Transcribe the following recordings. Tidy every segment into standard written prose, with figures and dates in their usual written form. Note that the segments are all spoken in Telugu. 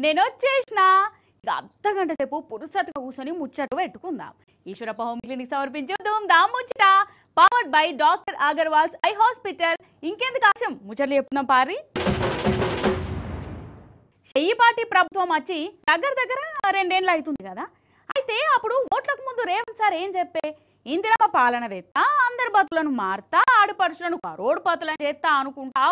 నేనొచ్చేసిన ఇక అర్ధగంట సేపు పురుసత్తుగా కూర్చొని ముచ్చట పెట్టుకుందాం. ఈశ్వరప్ప హోమ్ క్లినిక్ సమర్పించే ధూమ్ధామ్ ముచ్చట powered by doctor Agarwal's eye hospital. ఇంకెందుకు ఆశం ముచ్చట్లు చెప్తున్నాం పారి. చెయ్యిపాటి ప్రభుత్వం వచ్చి దగ్గర 2 ఏళ్ళు అవుతుంది కదా. అయితే అప్పుడు ఓట్లకు ముందు రేవంత్ సార్ ఏం చెప్పే, ఇందిరమ్మ పాలన తెత్తా, అందరి బతులను మారుతా, ఆడపడుచులను కరోడ్పతులను చేస్తా అనుకుంటా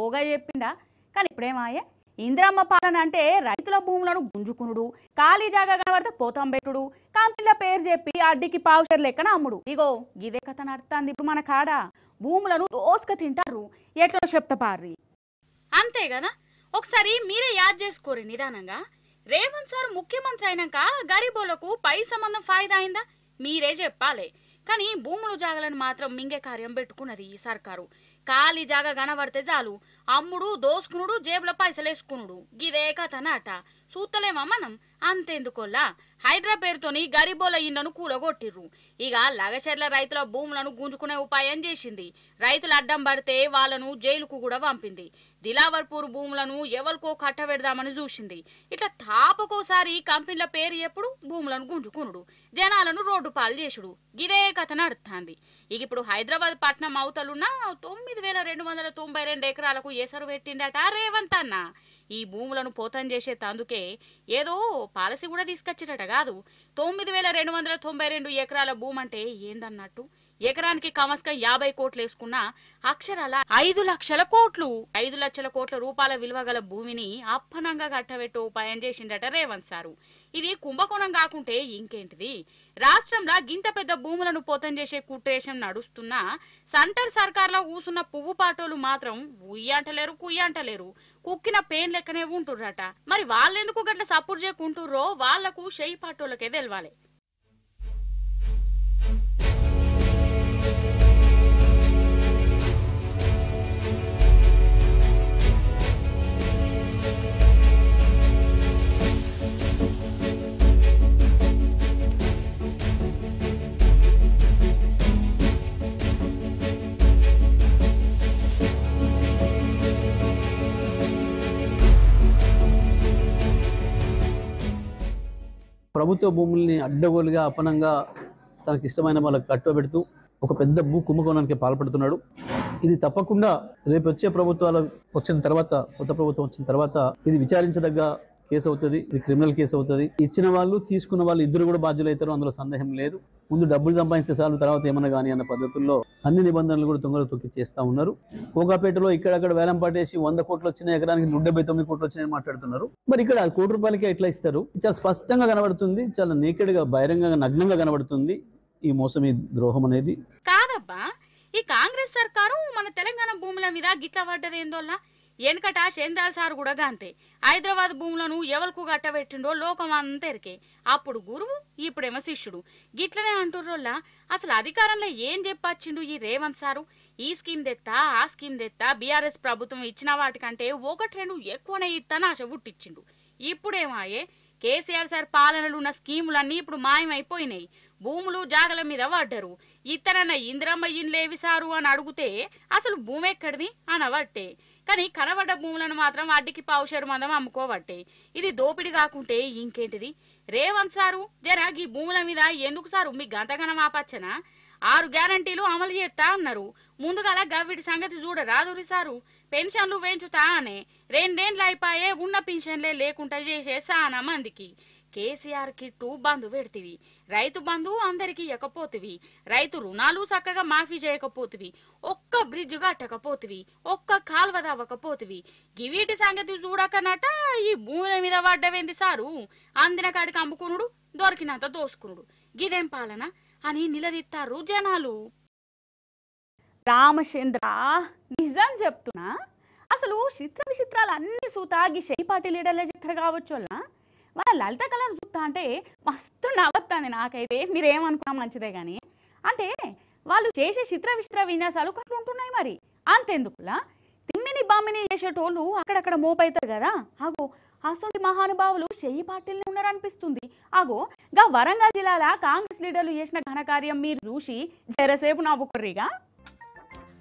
ఓగా చెప్పిందా. కానీ ఇప్పుడేమాయే, ఇందిరమ్మ పాలన అంటే రైతుల భూములను గుంజుకునుడు, ఖాళీ జాగా కనబడితే పోతాం పెట్టుడు, కంపెనీల పేరు చెప్పి అడ్డికి పావుషర్ లెక్కన అమ్ముడు. ఇగో ఇదే కథ నడుస్తుంది ఇప్పుడు మన కాడ. భూములను దోసుక తింటారు, ఎట్లా చెప్తా పారి. అంతే కదా. ఒకసారి మీరే యాద్ చేసుకోరు నిదానంగా. రేవంత్ సార్ ముఖ్యమంత్రి అయినాక గరీబోలకు పై సంబంధం ఫాయిదా అయిందా మీరే చెప్పాలి. కానీ భూములు జాగలను మాత్రం మింగే కార్యం పెట్టుకున్నది ఈ సర్కారు. ఖాళీ జాగా కనబడితే చాలు అమ్ముడు, దోసుకునుడు, జేబుల పైసలు వేసుకునుడు. గిదే కథనాట. చూస్తలేమా మనం? అంతెందుకోల్లా హైడ్రా పేరుతోని గరీబోల ఇండ్లను కూలగొట్టిర్రు. ఇక లగచెర్ల రైతుల భూములను గుంజుకునే ఉపాయం చేసింది. రైతులు అడ్డం పడితే వాళ్ళను జైలుకు కూడా పంపింది. దిలావర్పూర్ భూములను ఎవరికో కట్టబెడదామని చూసింది. ఇట్లా తాపకోసారి కంపెనీల పేరు ఎప్పుడు భూములను గుంజుకునుడు, జనాలను రోడ్డు పాలు చేసుడు. గిదే కథ నడుస్తుంది. ఇక ఇప్పుడు హైదరాబాద్ పట్నం అవతలున్న 9,292 ఎకరాలకు ఎసరు పెట్టిండట రేవంత్ అన్న. ఈ భూములను పోతం చేసే తందుకే ఏదో పాలసీ కూడా తీసుకొచ్చిరట కాదు. 9,292 ఎకరాల భూమి అంటే ఏందన్నట్టు. ఎకరానికి కమస్క 50 కోట్లు వేసుకున్న అక్షరాల 5 లక్షల కోట్లు. 5 లక్షల కోట్ల రూపాయల విలువ గల భూమిని అప్పనంగా కట్టబెట్టే ఉపాయం చేసిండట రేవంత్ సారు. ఇది కుంభకోణం కాకుంటే ఇంకేంటిది. రాష్ట్రంలో గింత పెద్ద భూములను పోతం చేసే కుట్రేషం నడుస్తున్నా సెంటర్ సర్కార్లో కూసున్న పువ్వు పాటోలు మాత్రం ఉయ్యంటలేరు, కుయ్యంటలేరు. కుక్కిన పెయిన్ లెక్కనే ఉంటుర్రట. మరి వాళ్ళెందుకు గట్ల సపోర్ట్ చేయకుంటుర్రో వాళ్లకు షెయి పాటోలకే తెలవాలి. ప్రభుత్వ భూముల్ని అడ్డగోలుగా అపనంగా తనకి ఇష్టమైన వాళ్ళకి కట్టబెడుతూ ఒక పెద్ద భూ కుంభకోణానికి పాల్పడుతున్నాడు. ఇది తప్పకుండా రేపు వచ్చే ప్రభుత్వాలు వచ్చిన తర్వాత, కొత్త ప్రభుత్వం వచ్చిన తర్వాత ఇది విచారించదగ్గ కేసు అవుతుంది. ఇది క్రిమినల్ కేసు అవుతుంది. ఇచ్చిన వాళ్ళు, తీసుకున్న వాళ్ళు ఇద్దరు కూడా బాధ్యులు అవుతారు, అందులో సందేహం లేదు. ముందు డబ్బులు సంపాదిస్తే చాలు, తర్వాత ఏమన్నా కానీ అన్న పద్ధతుల్లో అన్ని నిబంధనలు కూడా తొంగలు తొక్కి చేస్తూ ఉన్నారు. కోకాపేటలో ఇక్కడక్కడ వేలం పాటేసి 100 కోట్లు వచ్చిన ఎకరానికి 179 కోట్లు వచ్చినాయని మాట్లాడుతున్నారు. మరి ఇక్కడ ₹1 ఎట్లా ఇస్తారు? చాలా స్పష్టంగా కనబడుతుంది, చాలా నేకెడ్గా, బహిరంగంగా, నగ్నంగా కనబడుతుంది ఈ మోసం, ఈ ద్రోహం అనేది. కాదబ్బా, ఈ కాంగ్రెస్ సర్కారు మన తెలంగాణ భూముల మీద గిట్ల పడ్డదేందోల్లా. వెనకట చంద్రాల సార్ కూడా గాంతే. హైదరాబాద్ భూములను ఎవరికి కట్టబెట్టిండో లోకం అంతరికే. అప్పుడు గురువు, ఇప్పుడేమో శిష్యుడు. గిట్లనే అంటుర్రోల్లా. అసలు అధికారంలో ఏం చెప్పొచ్చిండు ఈ రేవంత్ సారు? ఈ స్కీమ్ తెత్తా, ఆ స్కీమ్ తెత్తా, బీఆర్ఎస్ ప్రభుత్వం ఇచ్చిన వాటికంటే 1-2 ఎక్కువనే ఇస్తాను ఆశ పుట్టించిండు. ఇప్పుడేమాయే, కేసీఆర్ సార్ పాలనలు ఉన్న స్కీములన్నీ ఇప్పుడు మాయమైపోయినాయి. భూములు జాగల మీద పడ్డరు. ఇతరన్న ఇందిరమ్మ ఇండ్లేవి సారు అని అడిగితే అసలు భూమి ఎక్కడిది అనవట్టే. కానీ కనబడ్డ భూములను మాత్రం అడ్డికి పావుషేరు మందం అమ్ముకోవట్టే. ఇది దోపిడి కాకుంటే ఇంకేంటిది? రేవంత్ సారు జరా ఈ భూముల మీద ఎందుకు సారు మీ గంతగనం ఆపచ్చనా? 6 గ్యారంటీలు అమలు చేస్తా అన్నారు. ముందుగా గవ్విడి సంగతి చూడరాదురి సారు. పెన్షన్లు పెంచుతా అనే 2 ఏళ్ళు అయిపోయే, ఉన్న పెన్షన్లే లేకుండా చేసేసానా మందికి. కేసీఆర్ కిట్టు బంధు పెడితివి, రైతు బంధు అందరికి ఇవ్వకపోతివి, రైతు రుణాలు చక్కగా మాఫీ చేయకపోతివి, ఒక్క బ్రిడ్జ్ కట్టకపోతివి, ఒక్క కాల్వ తవ్వకపోతివి. గివీటి సంగతి చూడకనట ఈ భూముల మీద పడ్డవేంది సారు? అందిన కాడికి అమ్ముకునుడు, దొరికినంత దోసుకునుడు. గిదేం పాలన అని నిలదీస్తారు జనాలు. రామచంద్ర, నిజం చెప్తున్నా. అసలు చిత్ర విచిత్రాలు అన్ని సూతాగి షెయిపాటి లీడర్లే చెప్తారు కావచ్చు. వాళ్ళ లలిత కళను చూస్తా అంటే మస్తు నవ్వుతుంది నాకైతే. మీరేమనుకున్నా మంచిదే కానీ, అంటే వాళ్ళు చేసే చిత్ర విచిత్ర విన్యాసాలు అట్లా ఉంటున్నాయి. మరి అంతెందుకులా తిమ్మిని బామ్మిని చేసేటోళ్ళు అక్కడక్కడ మోపైతారు కదా. ఆగో అసలు మహానుభావులు షెయిపాటిల్ని ఉన్నారనిపిస్తుంది. ఆగో గా వరంగల్ జిల్లాల కాంగ్రెస్ లీడర్లు చేసిన ఘనకార్యం మీరు చూసి జరసేపు నవ్వుకుర్రిగా.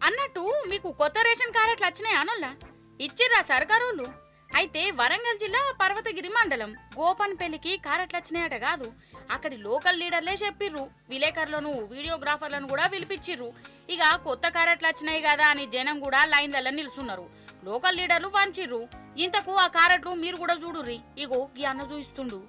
అన్నట్టు మీకు కొత్త రేషన్ కార్డులు వచ్చినాయి అనల్లా? ఇచ్చిర్రా సర్కారోళ్ళు? అయితే వరంగల్ జిల్లా పర్వతగిరి మండలం గోపన్పల్లికి కారెట్లు వచ్చినాయట కాదు, అక్కడి లోకల్ లీడర్లే చెప్పిర్రు. విలేకరులను వీడియోగ్రాఫర్లను కూడా పిలిపించిర్రు. ఇక కొత్త కారెట్లు వచ్చినాయి కదా అని జనం కూడా లైన్లలో నిలుస్తున్నారు. లోకల్ లీడర్లు పంచిర్రు. ఇంతకు ఆ కారెట్లు మీరు కూడా చూడుర్రి. ఇగో ఈ అన్న చూయిస్తుండు.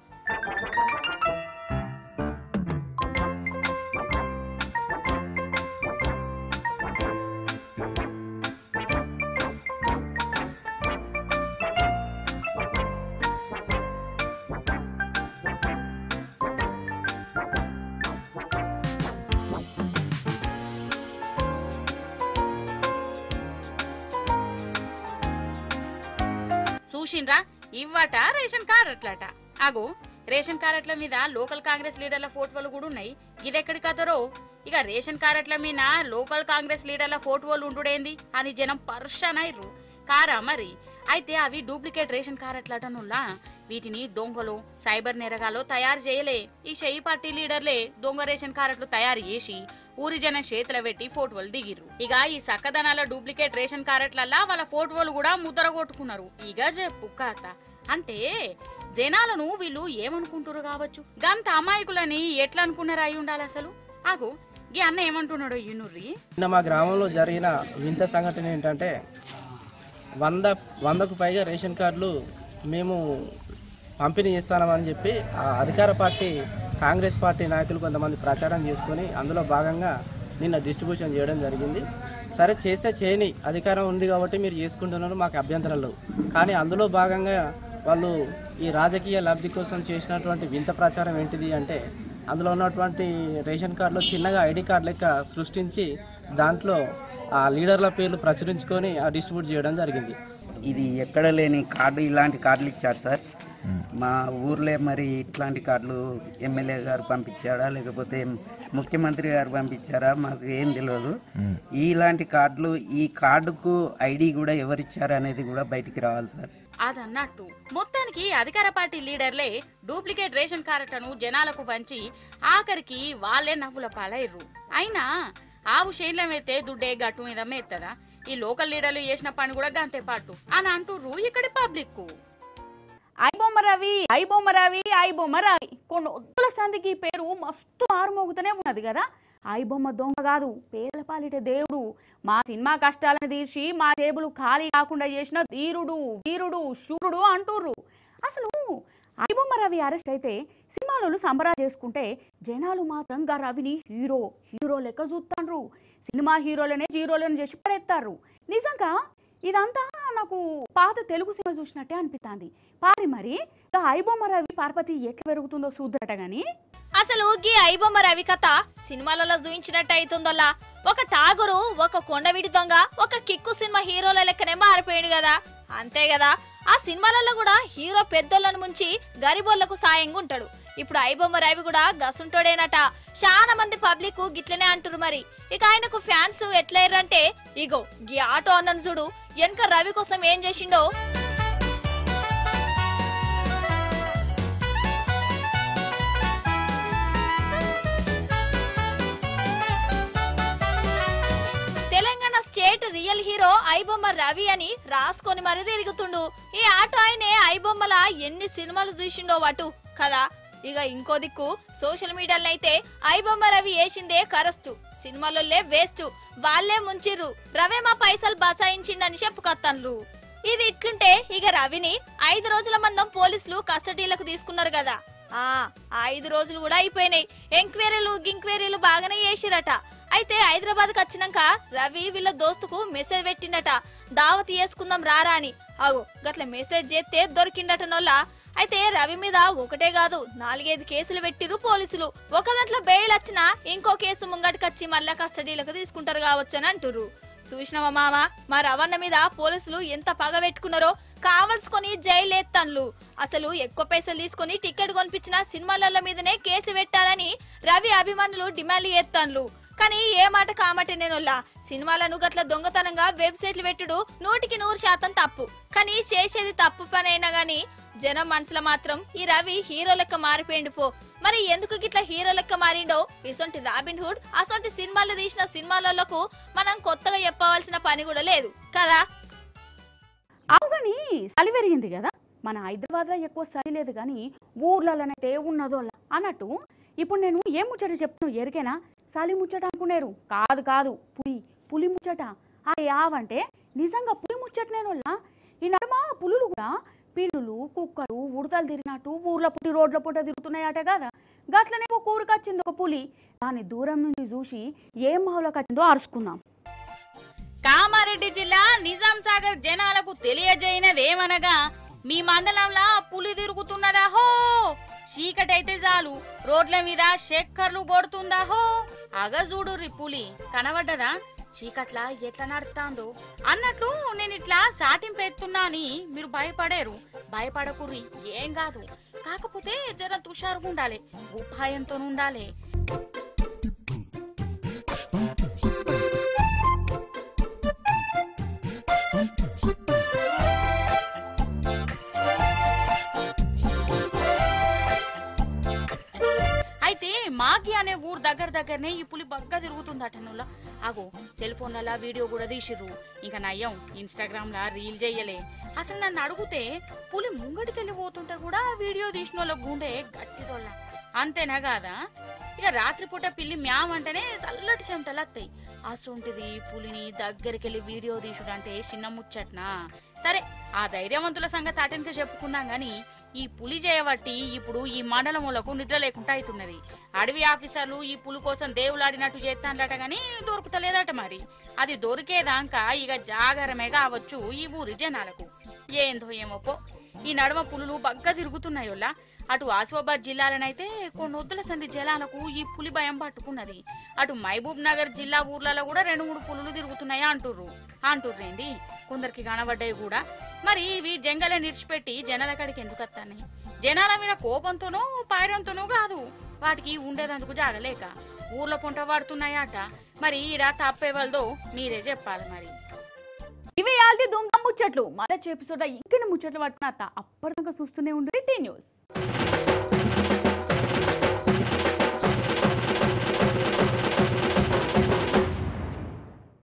చూసిండ్రా, ఇవ్వట రేషన్ కార్డులట. అగో రేషన్ కార్డుల మీద లోకల్ కాంగ్రెస్ లీడర్ల ఫోటోలు కూడా ఉన్నాయి. ఇదెక్కడి కథరో. ఇక రేషన్ కార్డుల మీద లోకల్ కాంగ్రెస్ లీడర్ల ఫోటోలు ఉండుడేంది అని జనం పర్షాన్ అయ్యారు కారా మరి. అయితే అవి డూప్లికేట్ రేషన్ కార్డులటనుల్లా. వీటిని దొంగలు సైబర్ నేరగాలో తయారు చేయలే. ఈ షెయి పార్టీ లీడర్లే దొంగ రేషన్ కార్డులు తయారు చేసి ఊరి జనం చేతుల పెట్టి ఫోటోలు దిగిర్రు. ఇక ఈ సక్కదనాల డూప్లికేట్ రేషన్ కార్డులల్లా వాళ్ళ ఫోటోలు కూడా ముద్ర కొట్టుకున్నారు. ఇక చెప్పు కథ అంటే జనాలను వీళ్ళు ఏమనుకుంటారు కావచ్చు. గంత అమాయకులని ఎట్లా అనుకున్నారు అయి ఉండాలి అసలు. ఆగు ఈ అన్న ఏమంటున్నాడో ఈనుర్రి. మా గ్రామంలో జరిగిన వింత సంఘటన ఏంటంటే 100కు పైగా రేషన్ కార్డులు మేము పంపిణీ చేస్తామని చెప్పి ఆ అధికార పార్టీ కాంగ్రెస్ పార్టీ నాయకులు కొంతమంది ప్రచారం చేసుకొని అందులో భాగంగా నిన్న డిస్ట్రిబ్యూషన్ చేయడం జరిగింది. సరే చేస్తే చేయని అధికారం ఉంది కాబట్టి మీరు చేసుకుంటున్నారు, మాకు అభ్యంతరం లేవు. కానీ అందులో భాగంగా వాళ్ళు ఈ రాజకీయ లబ్ధి కోసం చేసినటువంటి వింత ప్రచారం ఏంటిది అంటే అందులో ఉన్నటువంటి రేషన్ కార్డులో చిన్నగా ఐడి కార్డు లెక్క సృష్టించి దాంట్లో ఆ లీడర్ల పేర్లు ప్రచురించుకొని డిస్ట్రిబ్యూట్ చేయడం జరిగింది. ఇది ఎక్కడ లేని కార్డు, ఇలాంటి కార్డులు ఇచ్చారు సార్. మా ఊర్లో మరి ఇట్లాంటి కార్డులు ఎమ్మెల్యే గారు పంపించారా లేకపోతే ముఖ్యమంత్రి గారు పంపించారా మాకు ఏం తెలియదు. ఇలాంటి కార్డులు, ఈ కార్డుకు ఐడి కూడా ఎవరిచ్చారు అనేది కూడా బయటికి రావాలి సార్. అదన్నట్టు మొత్తానికి అధికార పార్టీ లీడర్లే డూప్లికేట్ రేషన్ కార్డులను జనాలకు పంచి ఆఖరికి వాళ్ళే నవ్వుల పాలయ్యారు. అయినా ఆవు శైలం అయితే దుడ్డే గట్టు మీద మేత్తదా? ఈ లోకల్ లీడర్లు చేసిన పని కూడా గంతే పాటు అని అంటుర్రు ఇక్కడి పబ్లిక్. ఐబొమ్మ రవి, ఐబొమ్మ రవి, ఐబొమ్మ రవి కొన్ని వద్దుల సందికి పేరు మస్తు ఆరుమోగుతూనే ఉన్నది కదా. ఐబొమ్మ దొంగ కాదు, పేర్ల పాలిట దేవుడు. మా సినిమా కష్టాలను తీర్చి మా జేబులు ఖాళీ కాకుండా చేసిన ధీరుడు, వీరుడు, శూరుడు అంటుర్రు. అసలు ఐబొమ్మ రవి అరెస్ట్ అయితే సినిమాలు సంబరాలు చేసుకుంటే జనాలు మాత్రం గా రవిని హీరో లెక్క చూస్తాండ్రు. సినిమా హీరోలనే జీరోలను చేసి పడేస్తారు. నిజంగా ఇదంతా నాకు పాత తెలుగు సినిమా చూసినట్టే అనిపిస్తుంది. పారి మరి ఐబొమ్మ రవి పార్వతి ఎట్లా పెరుగుతుందో చూద్దట గాని. అసలు గీ ఐబొమ్మ రవి కథ సినిమాలలో చూయించినట్టు అవుతుందల్లా. ఒక టాగరు, ఒక కొండవిడి దొంగ, ఒక కిక్కు సినిమా హీరోల లెక్కనే మారిపోయాడు కదా. అంతే కదా, ఆ సినిమాలలో కూడా హీరో పెద్దోళ్ళను ముంచి గరిబోళ్లకు సాయంగా ఉంటాడు. ఇప్పుడు ఐబొమ్మ రవి కూడా గసుంటోడేనట. చాలా మంది పబ్లిక్ గిట్లనే అంటారు మరి. ఇక ఆయనకు ఫ్యాన్స్ ఎట్లయ్యారంటే ఇగో గీ ఆటో అన్నను చూడు వెనక రవి కోసం ఏం చేసిండో. Telangana state real hero iBomma Ravi అని రాసుకొని మరి తిరుగుతుండు. ఈ ఆటో ఆయనే ఐబొమ్మల ఎన్ని సినిమాలు చూసిండో వాటు కదా. ఇక ఇంకో దిక్కు సోషల్ మీడియాలో అయితే ఐబొమ్మ రవి వేసిందే కరస్టు, సినిమాలలో వేస్ట్, వాళ్లే ముంచిర్రు, రవే మా పైసలు బసాయించిండని చెప్పుకొత్తన్రు. ఇది ఇట్లుంటే ఇక రవిని 5 రోజుల మందం పోలీసులు కస్టడీలకు తీసుకున్నారు కదా. 5 రోజులు కూడా అయిపోయినాయి. ఎంక్వైరీలు బాగానే చేసిరట. అయితే హైదరాబాద్ కు వచ్చినాక రవి వీళ్ళ దోస్తుకు మెసేజ్ పెట్టిండట, దావత్ చేసుకుందాం రారా అని. అగో గట్ల మెసేజ్ చేస్తే దొరికిండటనోళ్ళ. అయితే రవి మీద ఒకటే కాదు 4-5 కేసులు పెట్టిరు పోలీసులు. ఒక దాంట్లో బెయిల్ వచ్చినా ఇంకో కేసు ముంగటికొచ్చి మళ్ళా కస్టడీలకు తీసుకుంటారు కావచ్చు అని అంటుర్రు. చూసినవా మామ, మా రవణ మీద పోలీసులు ఎంత పగ పెట్టుకున్నారో. కావలసుకొని జైలేత్తన్లు. అసలు ఎక్కువ పైసలు తీసుకుని టికెట్ కొనిపించిన సినిమాల మీదనే కేసు పెట్టాలని రవి అభిమానులు డిమాండ్ చేత్తన్లు. కానీ ఏ మాట కామటేనేనోళ్ళ. సినిమాలను గట్ల దొంగతనంగా వెబ్సైట్లు పెట్టుడు 100% తప్పు. కానీ చేసేది తప్పు పనైనా గాని జనం మనసులో మాత్రం ఈ రవి హీరో లెక్క మారిపోయిండు పో. మరి ఎందుకు గిట్లా హీరో లెక్క మారిండో ఇసొంటి రాబిన్ హుడ్ అసొంటి సినిమాలు తీసిన సినిమాలకు మనం కొత్తగా చెప్పవలసిన పని కూడా లేదు కదా. అవుగా కానీ చలి పెరిగింది కదా, మన హైదరాబాద్లో ఎక్కువ చలి లేదు కానీ ఊర్లలోనైతే ఉన్నదో అన్నట్టు ఇప్పుడు నేను ఏం ముచ్చట చెప్తున్నాను ఎరికేనా? చలి ముచ్చట అనుకునేరు, కాదు కాదు పులి ముచ్చట. ఆ యావంటే నిజంగా పులి ముచ్చటనేనోళ్ళ. ఈ నడుమ పులులు కూడా పిల్లులు కుక్కలు ఉడతలు తిరిగినట్టు ఊర్ల పుట్టి రోడ్ల పుట్ట తిరుగుతున్నాయట కదా. గట్లనే ఒక ఊరికి వచ్చింది ఒక పులి. దాన్ని దూరం నుంచి చూసి ఏం మావులకు వచ్చిందో అరుచుకుందాం. కామారెడ్డి జిల్లా నిజాం సాగర్ జనాలకు తెలియజేయనదేమనగా, మీ మండలంలో పులి తిరుగుతున్నదా హో, చీకటైతే చాలు రోడ్ల మీద చక్కర్లు కొడుతుందా హో, అగజూడుర్రి పులి కనబడ్డదా, చీకట్లా ఎట్లా నడుస్తాందో అన్నట్లు నేను ఇట్లా సాటింపు ఎత్తున్నా అని మీరు భయపడేరు. భయపడకుర్రి, ఏం కాదు. కాకపోతే జర తుషారుగా ఉండాలి, ఉపాయంతో ఉండాలి. అయితే మాగి అనే ఊరు దగ్గరనే ఈ పులి బగ్గా తిరుగుతుందట. నువ్వు అగో సెల్ ఫోన్లలో వీడియో కూడా తీసిర్రు. ఇంకా నయ్యం ఇన్స్టాగ్రామ్ లా రీల్ చెయ్యలే. అసలు నన్ను అడిగితే పులి ముంగటికెళ్ళి పోతుంటే కూడా వీడియో తీసిన వాళ్ళ గుండె గట్టిదోళ్ళ. అంతేనా కాదా? ఇక రాత్రిపూట పిల్లి మ్యామంటేనే చల్లటి చెమటలు వస్తాయి. అసొంటిది పులిని దగ్గరికెళ్ళి వీడియో తీసుడంటే చిన్న ముచ్చట్నా? సరే, ఆ ధైర్యవంతుల సంగతి అటెన్గా చెప్పుకున్నాం గాని ఈ పులి చేయబట్టి ఇప్పుడు ఈ మండలములకు నిద్ర లేకుండా అవుతున్నది. అడవి ఆఫీసర్లు ఈ పులి కోసం దేవులాడినట్టు చేస్తానట గాని దొరుకుతలేదట. మరి అది దొరికేదాకా ఇక జాగరమే కావచ్చు ఈ ఊరి జనాలకు. ఏందో ఏమోపో, ఈ నడుమ పులులు బగ్గా తిరుగుతున్నాయోలా. అటు ఆసిఫాబాద్ జిల్లాలనైతే కొన్ని వద్దుల సంధి జలాలకు ఈ పులి భయం పట్టుకున్నది. అటు మహబూబ్ నగర్ జిల్లా ఊర్లలో కూడా 2-3 పులులు తిరుగుతున్నాయా అంటుర్రేంది. కొందరికి కనబడ్డాయి కూడా. మరి ఇవి జంగల నిడిచిపెట్టి జనాల కాడికి ఎందుకు వస్తాయి? జనాల మీద కోపంతోనో పాయడంతోనో కాదు, వాటికి ఉండేందుకు జాగలేక ఊర్ల పొంట పడుతున్నాయట. మరి ఈడ తప్పేవాళ్ళదో మీరే చెప్పాలి. మరి ఇవే యాల్టీ దుమ్దం ముచ్చట్లు. మళ్ళీ ఎపిసోడ్ ఇంకెన్ని ముచ్చట్లు పట్టుకున్నా అప్పటిదాకా చూస్తూనే ఉండు టీ న్యూస్.